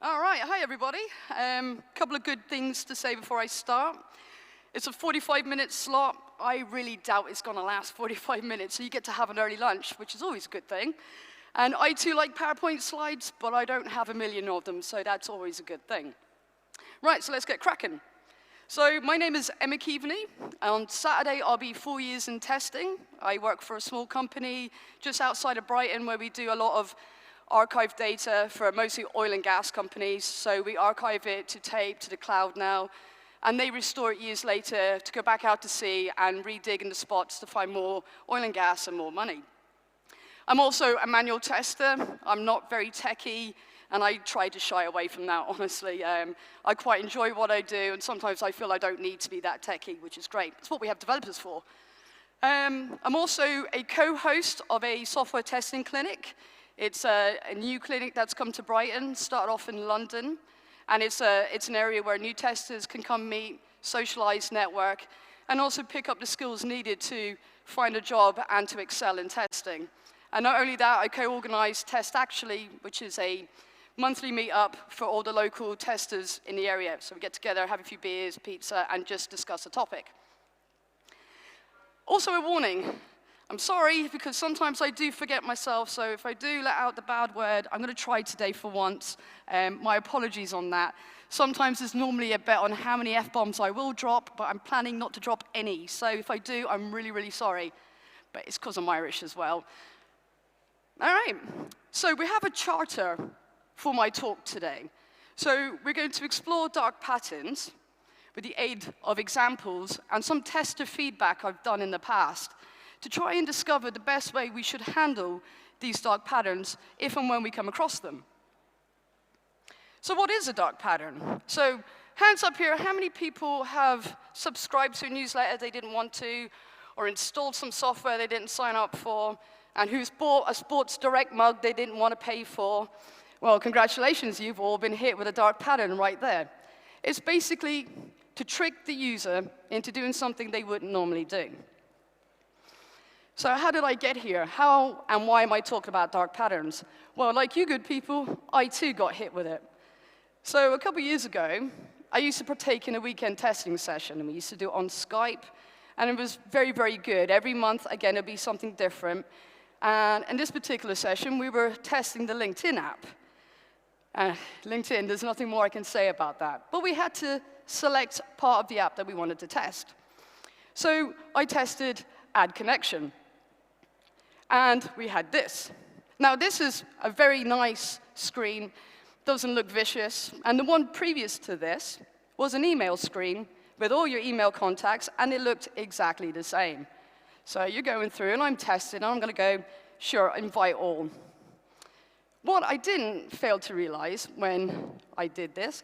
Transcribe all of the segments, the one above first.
All right, hi everybody. Couple of good things to say before I start. It's a 45-minute slot. I really doubt it's going to last 45 minutes, so you get to have an early lunch, which is always a good thing. And I too like PowerPoint slides, but I don't have a million of them, so that's always a good thing. Right, so let's get cracking. So my name is Keaveny. On Saturday, I'll be 4 years in testing. I work for a small company just outside of Brighton where we do a lot of archive data for mostly oil and gas companies. So we archive it to tape, to the cloud now, and they restore it years later to go back out to sea and re-dig in the spots to find more oil and gas and more money. I'm also a manual tester. I'm not very techy, and I try to shy away from that, honestly. I quite enjoy what I do, and sometimes I feel I don't need to be that techy, which is great. It's what we have developers for. I'm also a co-host of a software testing clinic. It's a new clinic that's come to Brighton, started off in London, and it's an area where new testers can come meet, socialize, network, and also pick up the skills needed to find a job and to excel in testing. And not only that, I co-organize Test Actually, which is a monthly meetup for all the local testers in the area. So we get together, have a few beers, pizza, and just discuss a topic. Also a warning. I'm sorry, because sometimes I do forget myself, so if I do let out the bad word, I'm going to try today for once. My apologies on that. Sometimes there's normally a bet on how many F-bombs I will drop, but I'm planning not to drop any. So if I do, I'm really, really sorry. But it's because I'm Irish as well. All right, so we have a charter for my talk today. So we're going to explore dark patterns with the aid of examples and some tester feedback I've done in the past to try and discover the best way we should handle these dark patterns if and when we come across them. So what is a dark pattern? So hands up here, how many people have subscribed to a newsletter they didn't want to, or installed some software they didn't sign up for, and who's bought a Sports Direct mug they didn't want to pay for? Well, congratulations, you've all been hit with a dark pattern right there. It's basically to trick the user into doing something they wouldn't normally do. So how did I get here? How and why am I talking about dark patterns? Well, like you good people, I too got hit with it. So a couple years ago, I used to partake in a weekend testing session, and we used to do it on Skype, and it was very, very good. Every month, again, it'd be something different. And in this particular session, we were testing the LinkedIn app. LinkedIn, there's nothing more I can say about that. But we had to select part of the app that we wanted to test. So I tested Add Connection. And we had this. Now, this is a very nice screen, doesn't look vicious. And the one previous to this was an email screen with all your email contacts, and it looked exactly the same. So you're going through, and I'm testing, and I'm going to go, sure, invite all. What I didn't fail to realize when I did this,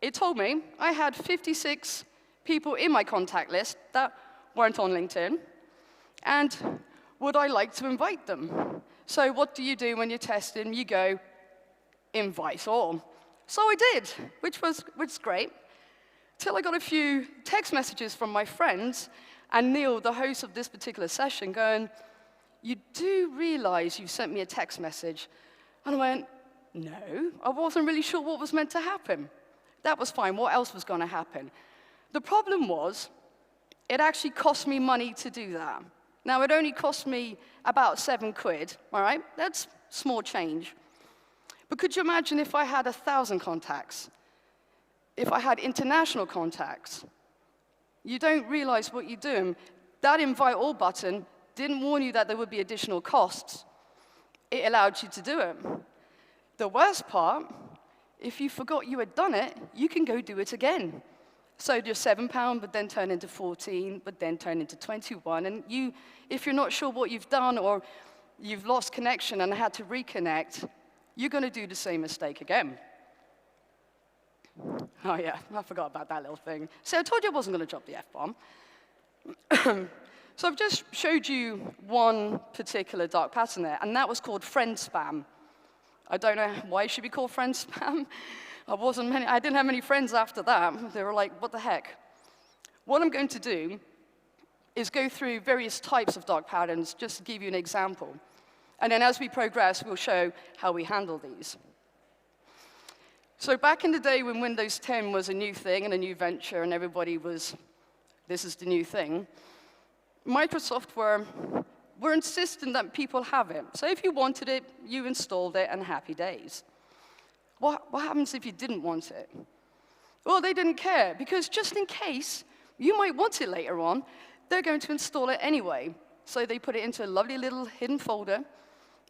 it told me I had 56 people in my contact list that weren't on LinkedIn, and would I like to invite them? So what do you do when you're testing? You go, invite all. So I did, which was great, till I got a few text messages from my friends, and Neil, the host of this particular session, going, you do realize you sent me a text message? And I went, no, I wasn't really sure what was meant to happen. That was fine, what else was going to happen? The problem was, it actually cost me money to do that. Now, it only cost me about £7, all right? That's small change. But could you imagine if I had 1,000 contacts? If I had international contacts? You don't realize what you're doing. That invite all button didn't warn you that there would be additional costs. It allowed you to do it. The worst part, if you forgot you had done it, you can go do it again. So your £7 would then turn into 14, would then turn into 21. And you, if you're not sure what you've done or you've lost connection and had to reconnect, you're going to do the same mistake again. Oh yeah, I forgot about that little thing. So I told you I wasn't going to drop the F-bomb. So I've just showed you one particular dark pattern there, and that was called friend spam. I don't know why it should be called friend spam. I didn't have many friends after that. They were like, what the heck? What I'm going to do is go through various types of dark patterns, just to give you an example. And then as we progress, we'll show how we handle these. So back in the day when Windows 10 was a new thing and a new venture and everybody was, this is the new thing, Microsoft were insistent that people have it. So if you wanted it, you installed it, and happy days. What happens if you didn't want it? Well, they didn't care, because just in case you might want it later on, they're going to install it anyway. So they put it into a lovely little hidden folder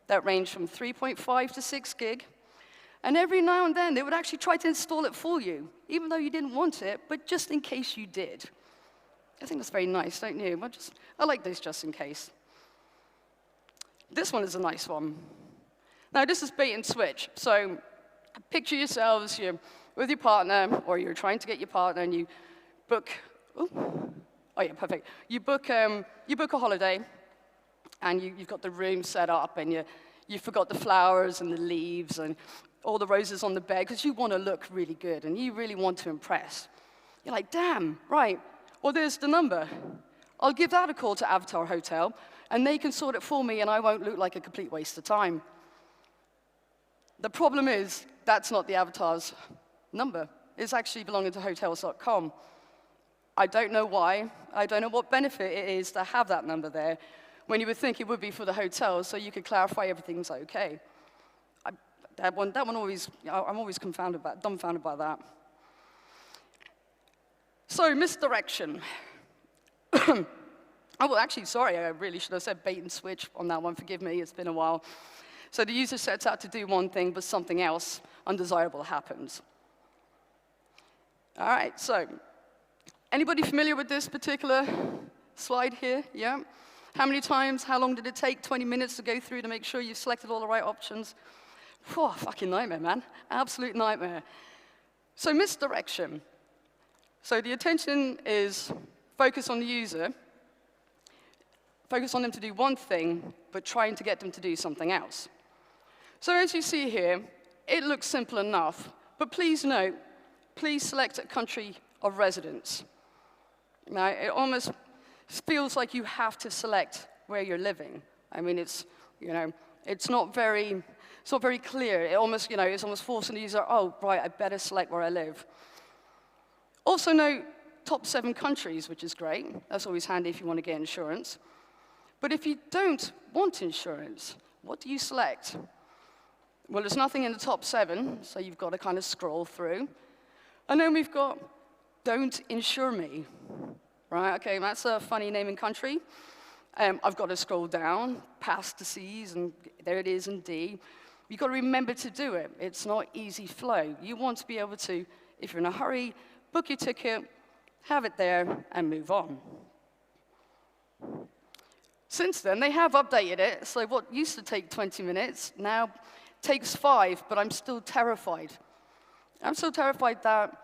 that ranged from 3.5 to 6 gig. And every now and then, they would actually try to install it for you, even though you didn't want it, but just in case you did. I think that's very nice, don't you? I like those just in case. This one is a nice one. Now, this is bait and switch. So picture yourselves, you're with your partner, or you're trying to get your partner, and you book, oh yeah, perfect. You book a holiday, and you've got the room set up, and you forgot the flowers and the leaves and all the roses on the bed, because you want to look really good, and you really want to impress. You're like, damn, right. Well, there's the number. I'll give that a call to Avatar Hotel, and they can sort it for me, and I won't look like a complete waste of time. The problem is, that's not the Avatar's number. It's actually belonging to Hotels.com. I don't know why. I don't know what benefit it is to have that number there, when you would think it would be for the hotel, so you could clarify everything's okay. That one always, I'm always dumbfounded by that. So, misdirection. Oh, well, actually, sorry, I really should have said bait and switch on that one. Forgive me, it's been a while. So the user sets out to do one thing, but something else undesirable happens. All right, so anybody familiar with this particular slide here? Yeah? How many times, how long did it take? 20 minutes to go through to make sure you've selected all the right options? Whew, fucking nightmare, man. Absolute nightmare. So misdirection. So the attention is focus on the user, focus on them to do one thing, but trying to get them to do something else. So as you see here, it looks simple enough, but please note, please select a country of residence. Now, it almost feels like you have to select where you're living. I mean, it's not very clear. It's almost forcing the user, oh, right, I better select where I live. Also note top 7 countries, which is great. That's always handy if you want to get insurance. But if you don't want insurance, what do you select? Well, there's nothing in the top 7, so you've got to kind of scroll through. And then we've got don't insure me. Right, okay, that's a funny naming country. I've got to scroll down, past the C's, and there it is in D. You've got to remember to do it. It's not easy flow. You want to be able to, if you're in a hurry, book your ticket, have it there, and move on. Since then, they have updated it, so what used to take 20 minutes now takes 5, but I'm still terrified. I'm still terrified that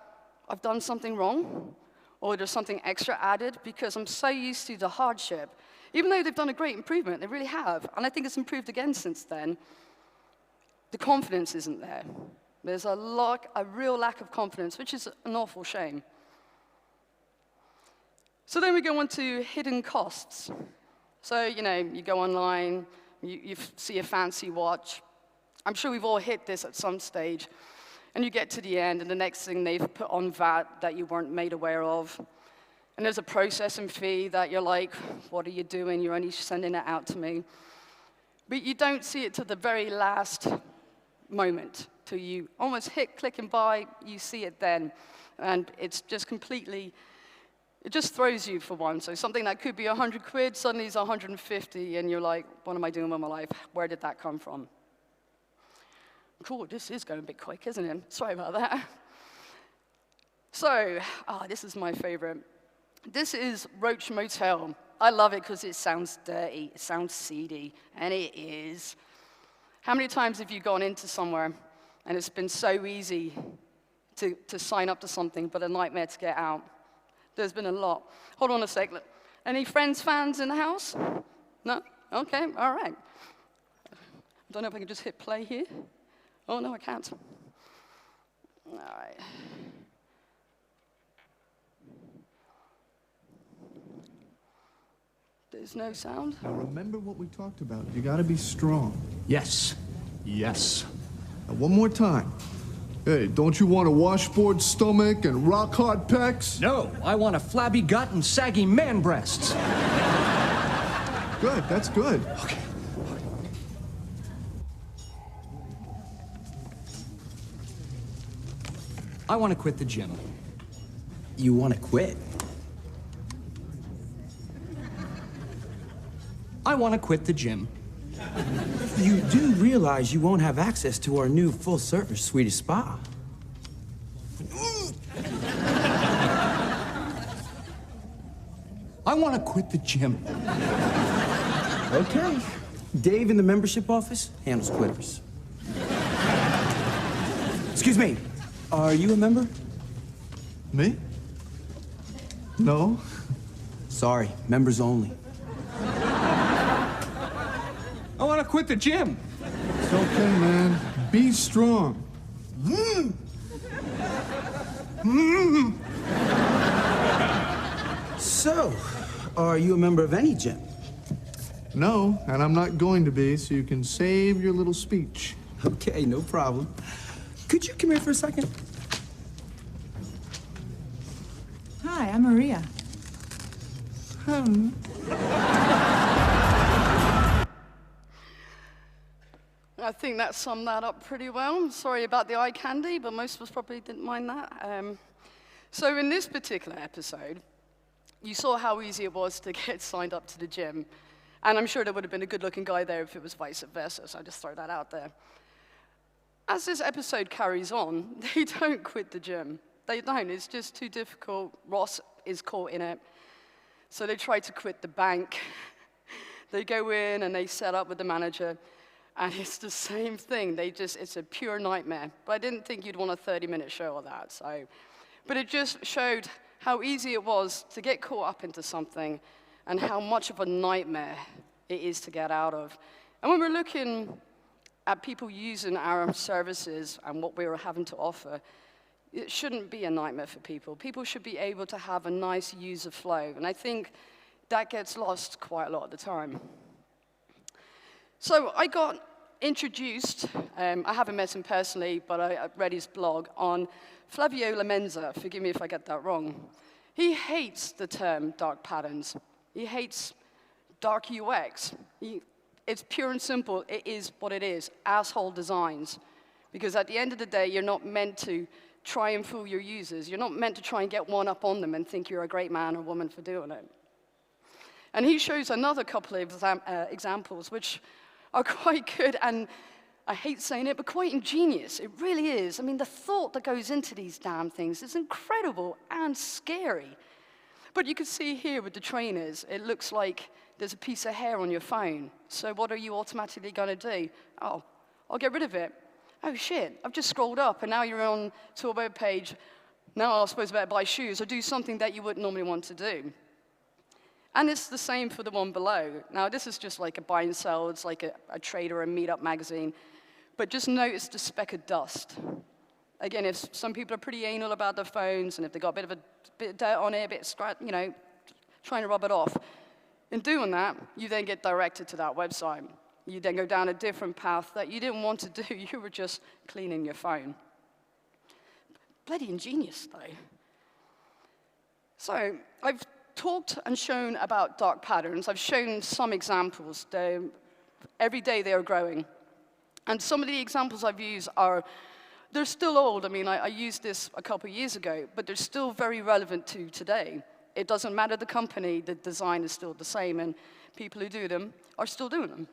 I've done something wrong, or there's something extra added, because I'm so used to the hardship. Even though they've done a great improvement, they really have, and I think it's improved again since then, the confidence isn't there. There's a real lack of confidence, which is an awful shame. So then we go on to hidden costs. So, you go online, you see a fancy watch. I'm sure we've all hit this at some stage. And you get to the end, and the next thing they've put on VAT that you weren't made aware of. And there's a processing fee that you're like, what are you doing? You're only sending it out to me. But you don't see it to the very last moment, till you almost hit click and buy, you see it then. And it's just completely, it just throws you for one. So something that could be 100 quid suddenly is 150, and you're like, what am I doing with my life? Where did that come from? Cool, this is going a bit quick, isn't it? Sorry about that. So, this is my favorite. This is Roach Motel. I love it because it sounds dirty, it sounds seedy, and it is. How many times have you gone into somewhere and it's been so easy to sign up to something, but a nightmare to get out? There's been a lot. Hold on a sec. Any Friends fans in the house? No? Okay, all right. I don't know if I can just hit play here. Oh, no, I can't. All right. There's no sound. Now remember what we talked about. You gotta be strong. Yes. Yes. Now, one more time. Hey, don't you want a washboard stomach and rock-hard pecs? No, I want a flabby gut and saggy man breasts. Good, that's good. Okay. I want to quit the gym. You want to quit? I want to quit the gym. You do realize you won't have access to our new full-service Swedish spa. I want to quit the gym. Okay. Dave in the membership office handles quitters. Excuse me, are you a member? Me? No. Sorry, members only. I want to quit the gym. It's okay, man. Be strong. So, are you a member of any gym? No, and I'm not going to be, so you can save your little speech. Okay, no problem. Could you come here for a second? Hi, I'm Maria. I think that summed that up pretty well. Sorry about the eye candy, but most of us probably didn't mind that. So in this particular episode, you saw how easy it was to get signed up to the gym. And I'm sure there would have been a good-looking guy there if it was vice versa, so I just throw that out there. As this episode carries on, they don't quit the gym. They don't. It's just too difficult. Ross is caught in it. So they try to quit the bank. They go in and they set up with the manager. And it's the same thing. It's a pure nightmare. But I didn't think you'd want a 30-minute show of that. But it just showed how easy it was to get caught up into something and how much of a nightmare it is to get out of. And when we're looking at people using our services and what we're having to offer, it shouldn't be a nightmare for people. People should be able to have a nice user flow. And I think that gets lost quite a lot of the time. So I got introduced, I haven't met him personally, but I read his blog on Flavio Lamenza. Forgive me if I get that wrong. He hates the term dark patterns. He hates dark UX. It's pure and simple. It is what it is, asshole designs. Because at the end of the day, you're not meant to try and fool your users. You're not meant to try and get one up on them and think you're a great man or woman for doing it. And he shows another couple of examples, which are quite good, and I hate saying it, but quite ingenious. It really is. I mean, the thought that goes into these damn things is incredible and scary. But you can see here with the trainers, it looks like there's a piece of hair on your phone. So what are you automatically going to do? Oh, I'll get rid of it. Oh, shit, I've just scrolled up, and now you're on to a web page. Now I suppose I better buy shoes or do something that you wouldn't normally want to do. And it's the same for the one below. Now, this is just like a buy and sell. It's like a trade or a meetup magazine. But just notice the speck of dust. Again, if some people are pretty anal about their phones, and if they've got a bit of dirt on it, a bit of scratch, trying to rub it off, in doing that, you then get directed to that website. You then go down a different path that you didn't want to do. You were just cleaning your phone. Bloody ingenious, though. So I've talked and shown about dark patterns. I've shown some examples. Every day they are growing. And some of the examples I've used they're still old. I mean, I used this a couple of years ago, but they're still very relevant to today. It doesn't matter the company, the design is still the same, and people who do them are still doing them.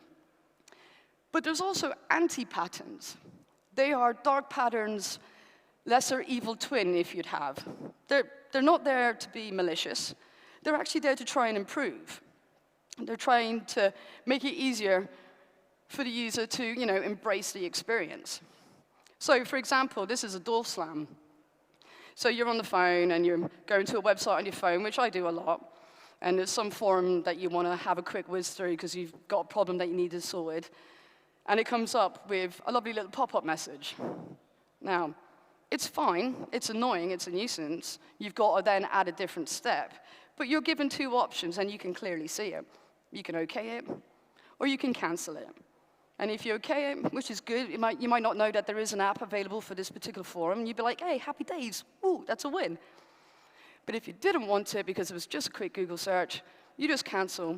But there's also anti-patterns. They are dark patterns, lesser evil twin, if you'd have. They're not there to be malicious. They're actually there to try and improve. They're trying to make it easier for the user to, embrace the experience. So, for example, this is a door slam. So you're on the phone and you're going to a website on your phone, which I do a lot, and there's some forum that you want to have a quick whiz through because you've got a problem that you need to solve, and it comes up with a lovely little pop-up message. Now, it's fine, it's annoying, it's a nuisance. You've got to then add a different step. But you're given two options, and you can clearly see it. You can OK it, or you can cancel it. And if you okay it, which is good, you might not know that there is an app available for this particular forum, and you'd be like, hey, happy days, ooh, that's a win. But if you didn't want it because it was just a quick Google search, you just cancel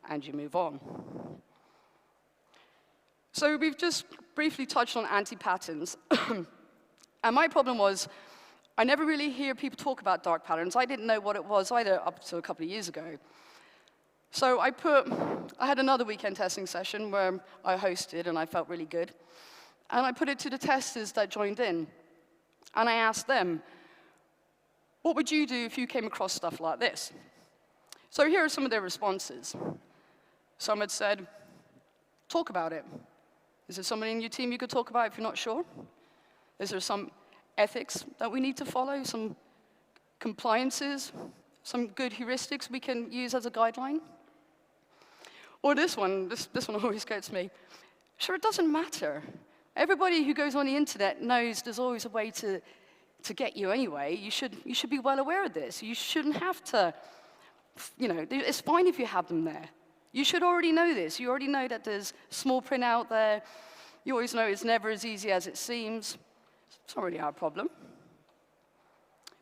and you move on. So we've just briefly touched on anti-patterns. And my problem was, I never really hear people talk about dark patterns. I didn't know what it was either up to a couple of years ago. So I had another weekend testing session where I hosted and I felt really good. And I put it to the testers that joined in. And I asked them, what would you do if you came across stuff like this? So here are some of their responses. Some had said, talk about it. Is there somebody in your team you could talk about if you're not sure? Is there some ethics that we need to follow, some compliances, some good heuristics we can use as a guideline? Or this one always gets me. Sure, it doesn't matter. Everybody who goes on the internet knows there's always a way to get you anyway. You should be well aware of this. You shouldn't have to, it's fine if you have them there. You should already know this. You already know that there's small print out there. You always know it's never as easy as it seems. It's not really our problem.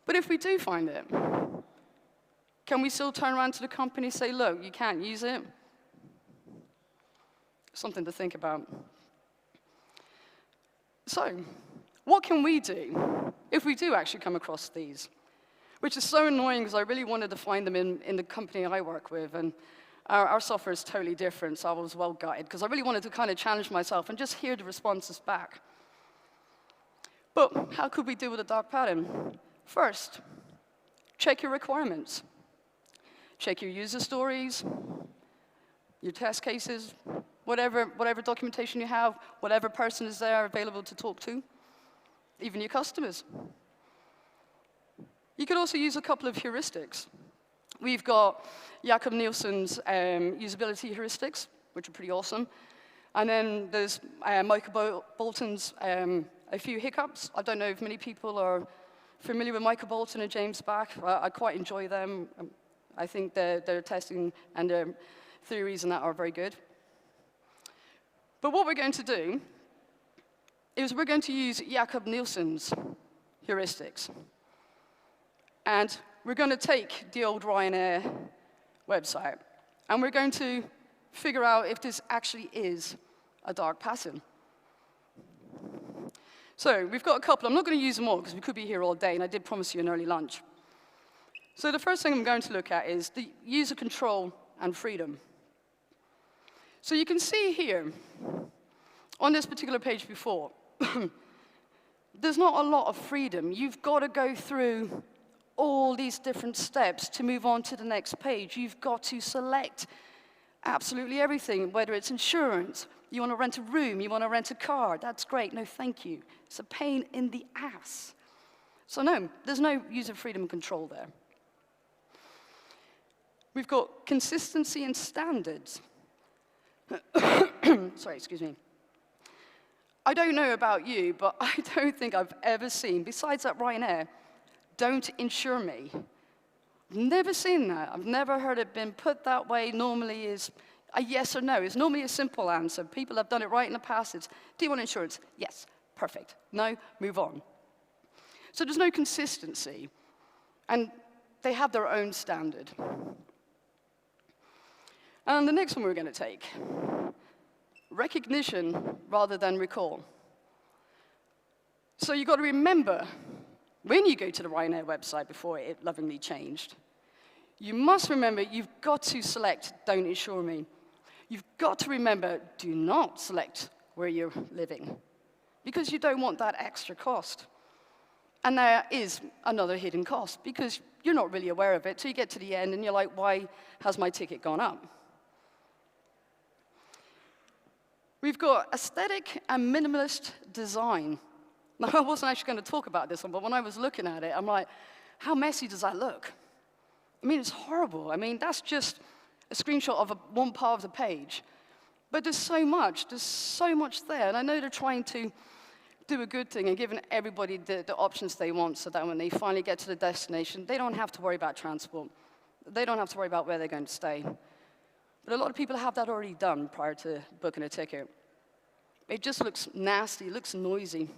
But if we do find it, can we still turn around to the company and say, look, you can't use it? Something to think about. So, what can we do if we do actually come across these? Which is so annoying because I really wanted to find them in the company I work with, and our software is totally different, so I was well gutted because I really wanted to kind of challenge myself and just hear the responses back. But how could we deal with a dark pattern? First, check your requirements. Check your user stories, your test cases, whatever documentation you have, whatever person is there available to talk to, even your customers. You could also use a couple of heuristics. We've got Jakob Nielsen's usability heuristics, which are pretty awesome. And then there's Michael Bolton's A Few Hiccups. I don't know if many people are familiar with Michael Bolton and James Back. I quite enjoy them. I think their testing and their theories and that are very good. But what we're going to do is we're going to use Jakob Nielsen's heuristics. And we're going to take the old Ryanair website, and we're going to figure out if this actually is a dark pattern. So we've got a couple. I'm not going to use them all because we could be here all day, and I did promise you an early lunch. So the first thing I'm going to look at is the user control and freedom. So you can see here, on this particular page before, there's not a lot of freedom. You've got to go through all these different steps to move on to the next page. You've got to select absolutely everything, whether it's insurance, you want to rent a room, you want to rent a car, that's great, no thank you. It's a pain in the ass. So no, there's no user freedom and control there. We've got consistency and standards. Sorry, excuse me. I don't know about you, but I don't think I've ever seen, besides that Ryanair, don't insure me. I've never seen that. I've never heard it been put that way. Normally is a yes or no. It's normally a simple answer. People have done it right in the past. It's, do you want insurance? Yes, perfect. No, move on. So there's no consistency. And they have their own standard. And the next one we're going to take, recognition rather than recall. So you've got to remember, when you go to the Ryanair website before it lovingly changed, you must remember you've got to select don't insure me. You've got to remember do not select where you're living because you don't want that extra cost. And there is another hidden cost because you're not really aware of it till you get to the end and you're like, why has my ticket gone up? We've got aesthetic and minimalist design. Now, I wasn't actually going to talk about this one, but when I was looking at it, I'm like, how messy does that look? I mean, it's horrible. I mean, that's just a screenshot of one part of the page. But there's so much there. And I know they're trying to do a good thing and giving everybody the options they want so that when they finally get to the destination, they don't have to worry about transport. They don't have to worry about where they're going to stay. But a lot of people have that already done prior to booking a ticket. It just looks nasty, it looks noisy.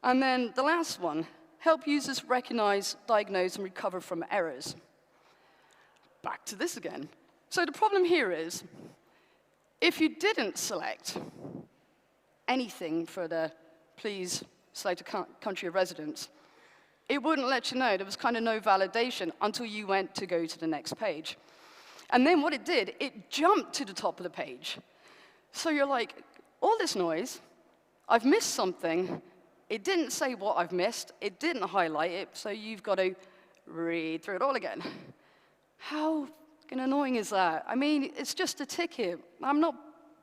And then the last one, help users recognize, diagnose, and recover from errors. Back to this again. So the problem here is, if you didn't select anything for the please select a country of residence, it wouldn't let you know. There was kind of no validation until you went to go to the next page. And then what it did, it jumped to the top of the page. So you're like, all this noise, I've missed something. It didn't say what I've missed. It didn't highlight it, so you've got to read through it all again. How fucking annoying is that? I mean, it's just a ticket. I'm not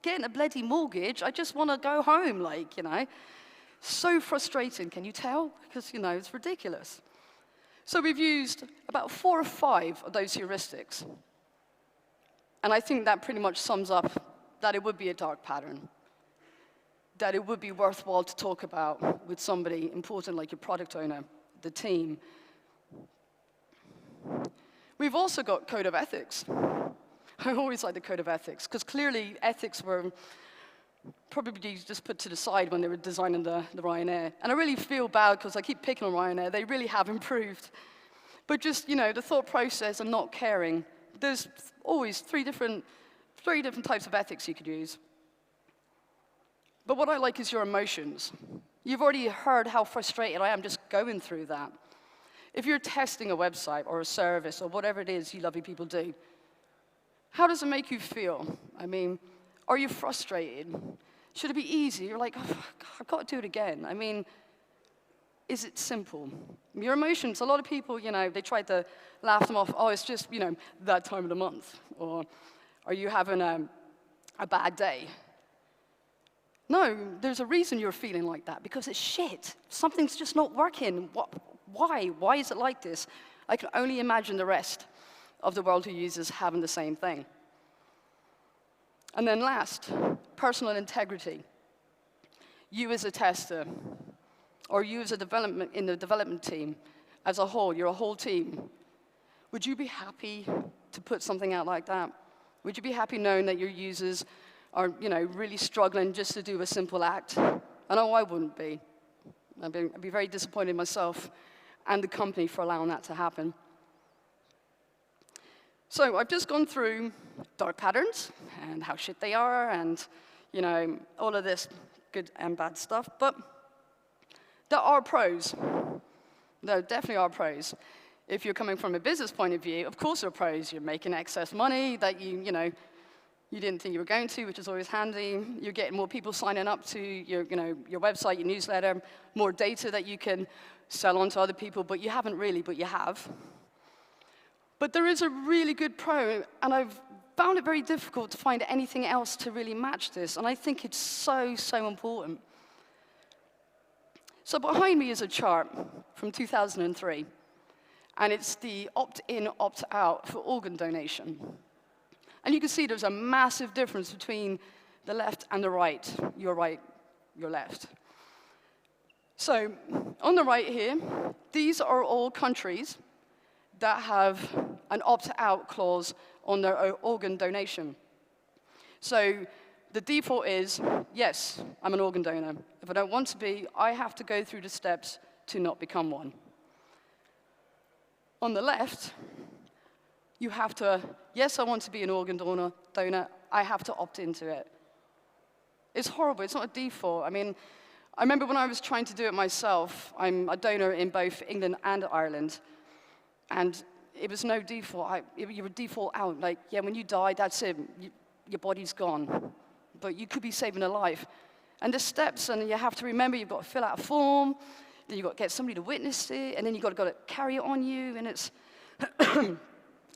getting a bloody mortgage. I just want to go home, like, you know. So frustrating, can you tell? Because, you know, it's ridiculous. So we've used about 4 or 5 of those heuristics. And I think that pretty much sums up that it would be a dark pattern, that it would be worthwhile to talk about with somebody important like your product owner, the team. We've also got code of ethics. I always like the code of ethics, because clearly ethics were probably just put to the side when they were designing the Ryanair. And I really feel bad, because I keep picking on Ryanair. They really have improved. But just, you know, the thought process and not caring. There's always three different types of ethics you could use. But what I like is your emotions. You've already heard how frustrated I am just going through that. If you're testing a website or a service or whatever it is you lovely people do, how does it make you feel? I mean, are you frustrated? Should it be easy? You're like, oh, I've got to do it again. I mean, is it simple? Your emotions, a lot of people, you know, they try to laugh them off. Oh, it's just, you know, that time of the month. Or are you having a bad day? No, there's a reason you're feeling like that, because it's shit. Something's just not working. Why? Why is it like this? I can only imagine the rest of the world who uses having the same thing. And then last, personal integrity. You as a tester, or you as a development team, as a whole, you're a whole team. Would you be happy to put something out like that? Would you be happy knowing that your users are, you know, really struggling just to do a simple act? I know I wouldn't be. I'd be very disappointed myself and the company for allowing that to happen. So I've just gone through dark patterns and how shit they are and, you know, all of this good and bad stuff. But there are pros. There definitely are pros. If you're coming from a business point of view, of course there are pros. You're making excess money that you know, you didn't think you were going to, which is always handy. You're getting more people signing up to your website, your newsletter, more data that you can sell on to other people, but you haven't really, but you have. But there is a really good pro, and I've found it very difficult to find anything else to really match this, and I think it's so, so important. So behind me is a chart from 2003, and it's the opt-in, opt-out for organ donation. And you can see there's a massive difference between the left and the right, your left. So on the right here, these are all countries that have an opt-out clause on their organ donation. So the default is, yes, I'm an organ donor. If I don't want to be, I have to go through the steps to not become one. On the left, you have to, yes, I want to be an organ donor, I have to opt into it. It's horrible, it's not a default. I mean, I remember when I was trying to do it myself, I'm a donor in both England and Ireland, and it was no default. You would default out, like, yeah, when you die, that's it, your body's gone. But you could be saving a life. And the steps, and you have to remember, you've got to fill out a form, then you've got to get somebody to witness it, and then you've got to carry it on you, and it's,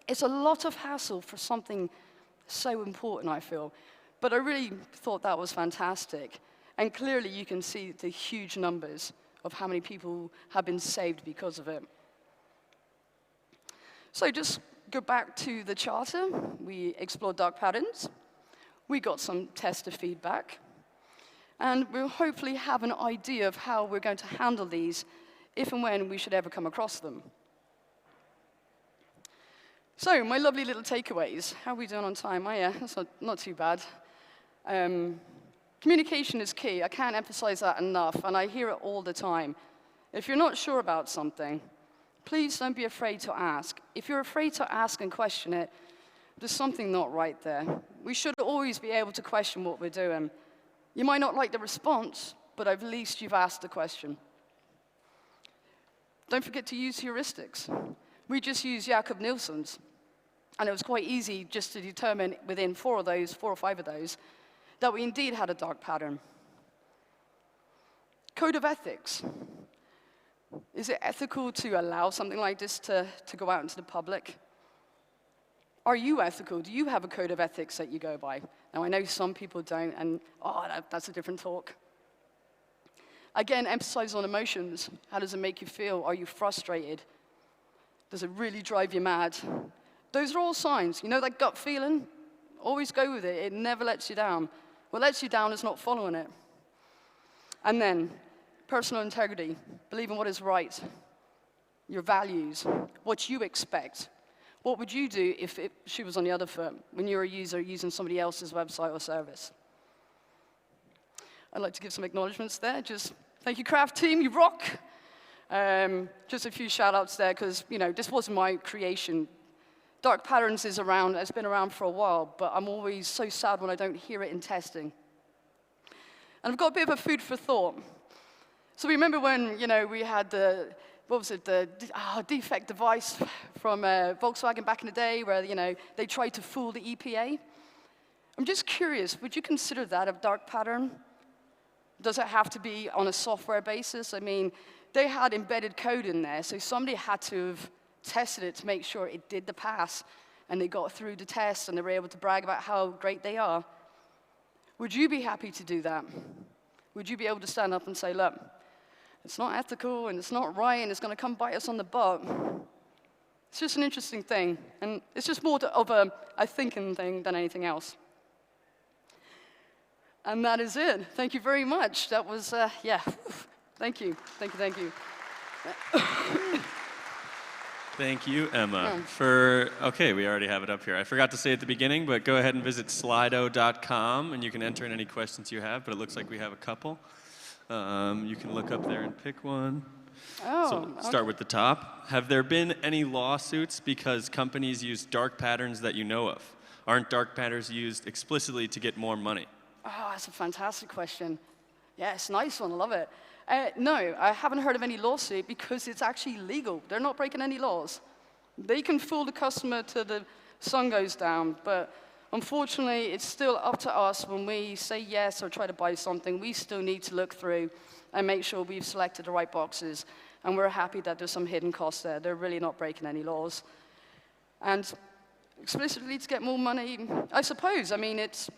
it's a lot of hassle for something so important, I feel. But I really thought that was fantastic. And clearly you can see the huge numbers of how many people have been saved because of it. So just go back to the charter. We explored dark patterns. We got some tester feedback. And we'll hopefully have an idea of how we're going to handle these if and when we should ever come across them. So my lovely little takeaways. How are we doing on time? Oh yeah, that's not too bad. Communication is key. I can't emphasize that enough, and I hear it all the time. If you're not sure about something, please don't be afraid to ask. If you're afraid to ask and question it, there's something not right there. We should always be able to question what we're doing. You might not like the response, but at least you've asked the question. Don't forget to use heuristics. We just used Jakob Nielsen's, and it was quite easy just to determine within 4 or 5 of those, that we indeed had a dark pattern. Code of ethics. Is it ethical to allow something like this to go out into the public? Are you ethical? Do you have a code of ethics that you go by? Now, I know some people don't, and that's a different talk. Again, emphasize on emotions. How does it make you feel? Are you frustrated? Does it really drive you mad? Those are all signs. You know that gut feeling? Always go with it. It never lets you down. What lets you down is not following it. And then, personal integrity. Believe in what is right. Your values. What you expect. What would you do if she was on the other foot when you're a user using somebody else's website or service? I'd like to give some acknowledgements there. Just thank you, Craft team, you rock. Just a few shout outs there, because this wasn't my creation. Dark patterns is around, it's been around for a while, but I'm always so sad when I don't hear it in testing. And I've got a bit of a food for thought. So remember when, we had the defect device from Volkswagen back in the day where, they tried to fool the EPA? I'm just curious, would you consider that a dark pattern? Does it have to be on a software basis? I mean, they had embedded code in there, so somebody had to have tested it to make sure it did the pass, and they got through the test, and they were able to brag about how great they are. Would you be happy to do that? Would you be able to stand up and say, look, it's not ethical, and it's not right, and it's going to come bite us on the butt? It's just an interesting thing, and it's just more of a thinking thing than anything else. And that is it. Thank you very much. That was, Thank you. Thank you. Thank you, Emma. Okay, we already have it up here. I forgot to say at the beginning, but go ahead and visit slido.com, and you can enter in any questions you have, but it looks like we have a couple. You can look up there and pick one. So start with the top. Have there been any lawsuits because companies use dark patterns that you know of? Aren't dark patterns used explicitly to get more money? Oh, that's a fantastic question. Yeah, it's a nice one. I love it. No, I haven't heard of any lawsuit because it's actually legal. They're not breaking any laws. They can fool the customer till the sun goes down, but unfortunately, it's still up to us when we say yes or try to buy something. We still need to look through and make sure we've selected the right boxes, and we're happy that there's some hidden costs there. They're really not breaking any laws. And explicitly to get more money, I suppose. I mean, it's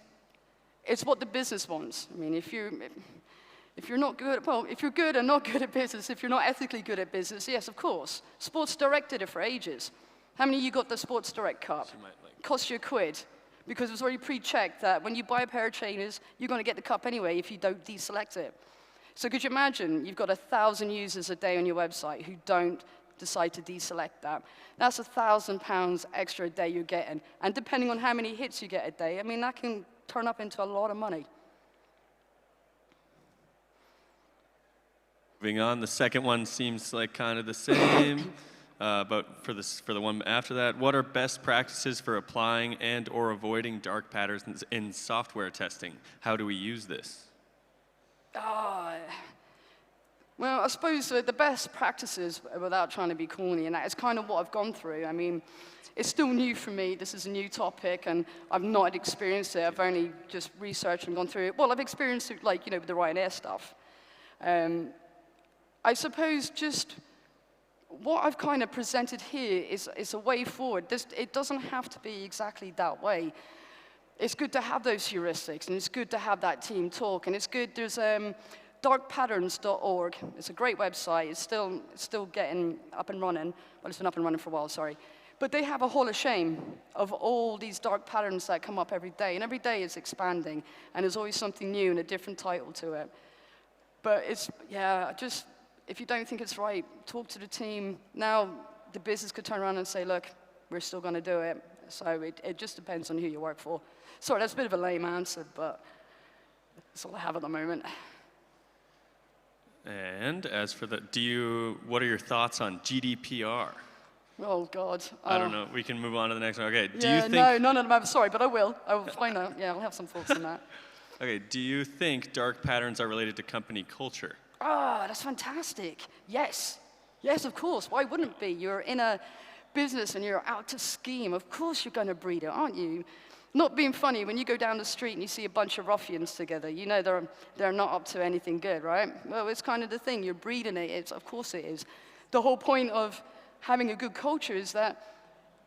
what the business wants. I mean, if you're not good, well, if you're good and not good at business, if you're not ethically good at business, yes, of course. Sports Direct did it for ages. How many of you got the Sports Direct cup? Cost you £1, because it was already pre-checked that when you buy a pair of trainers, you're going to get the cup anyway if you don't deselect it. So could you imagine you've got 1,000 users a day on your website who don't decide to deselect that? That's £1,000 extra a day you're getting. And depending on how many hits you get a day, I mean, that can turn up into a lot of money. Moving on, the second one seems like kind of the same, but for the one after that, what are best practices for applying and/or avoiding dark patterns in software testing? How do we use this? Well, I suppose the best practices, without trying to be corny, and that is kind of what I've gone through. I mean, it's still new for me. This is a new topic, and I've not experienced it. I've only just researched and gone through it. Well, I've experienced it, like, with the Ryanair stuff. I suppose just what I've kind of presented here is a way forward. It doesn't have to be exactly that way. It's good to have those heuristics, and it's good to have that team talk, and it's good. There's darkpatterns.org. It's a great website. It's still getting up and running. Well, it's been up and running for a while, sorry. But they have a hall of shame of all these dark patterns that come up every day, and every day it's expanding, and there's always something new and a different title to it. But just if you don't think it's right, talk to the team. Now the business could turn around and say, look, we're still going to do it. So it just depends on who you work for. Sorry, that's a bit of a lame answer, but That's all I have at the moment. And as for what are your thoughts on GDPR? Oh, God. I don't know. We can move on to the next one. Okay. Do Yeah, you think? no, none of them. I'm sorry, but I will. I will find out. Yeah, I'll have some thoughts on that. Okay. Do you think dark patterns are related to company culture? Oh, that's fantastic. Yes. Yes, of course. Why wouldn't it be? You're in a business and you're out to scheme. Of course you're going to breed it, aren't you? Not being funny, when you go down the street and you see a bunch of ruffians together, you know they're not up to anything good, right? Well, it's kind of the thing. You're breeding it. Of course it is. The whole point of having a good culture is that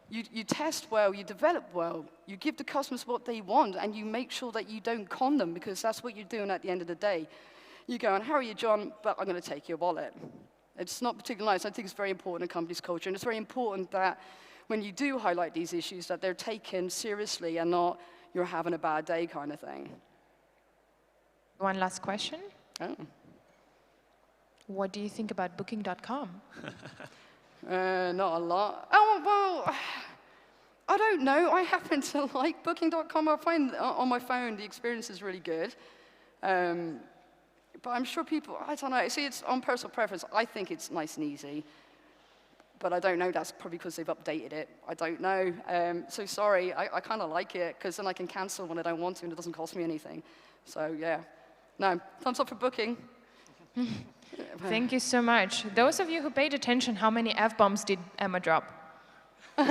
you test well, you develop well, you give the customers what they want, and you make sure that you don't con them, because that's what you're doing at the end of the day. You go, and how are you, John? But I'm going to take your wallet. It's not particularly nice. I think it's very important in a company's culture, and it's very important that when you do highlight these issues, that they're taken seriously and not you're having a bad day kind of thing. One last question. Oh. What do you think about Booking.com? Not a lot. Oh, well, I don't know. I happen to like Booking.com. I find on my phone the experience is really good. But I'm sure people, I don't know. See, it's on personal preference. I think it's nice and easy. But I don't know, that's probably because they've updated it. I don't know. So sorry, I kind of like it, because then I can cancel when I don't want to, and it doesn't cost me anything. So yeah. No, thumbs up for Booking. Thank you so much. Those of you who paid attention, how many F-bombs did Emma drop? 1.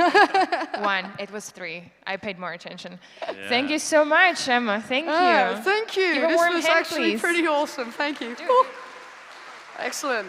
It was 3. I paid more attention. Yeah. Thank you so much, Emma. Thank you. Thank you. Give a This warm was hand, actually please. pretty awesome. Thank you. Woo. Excellent.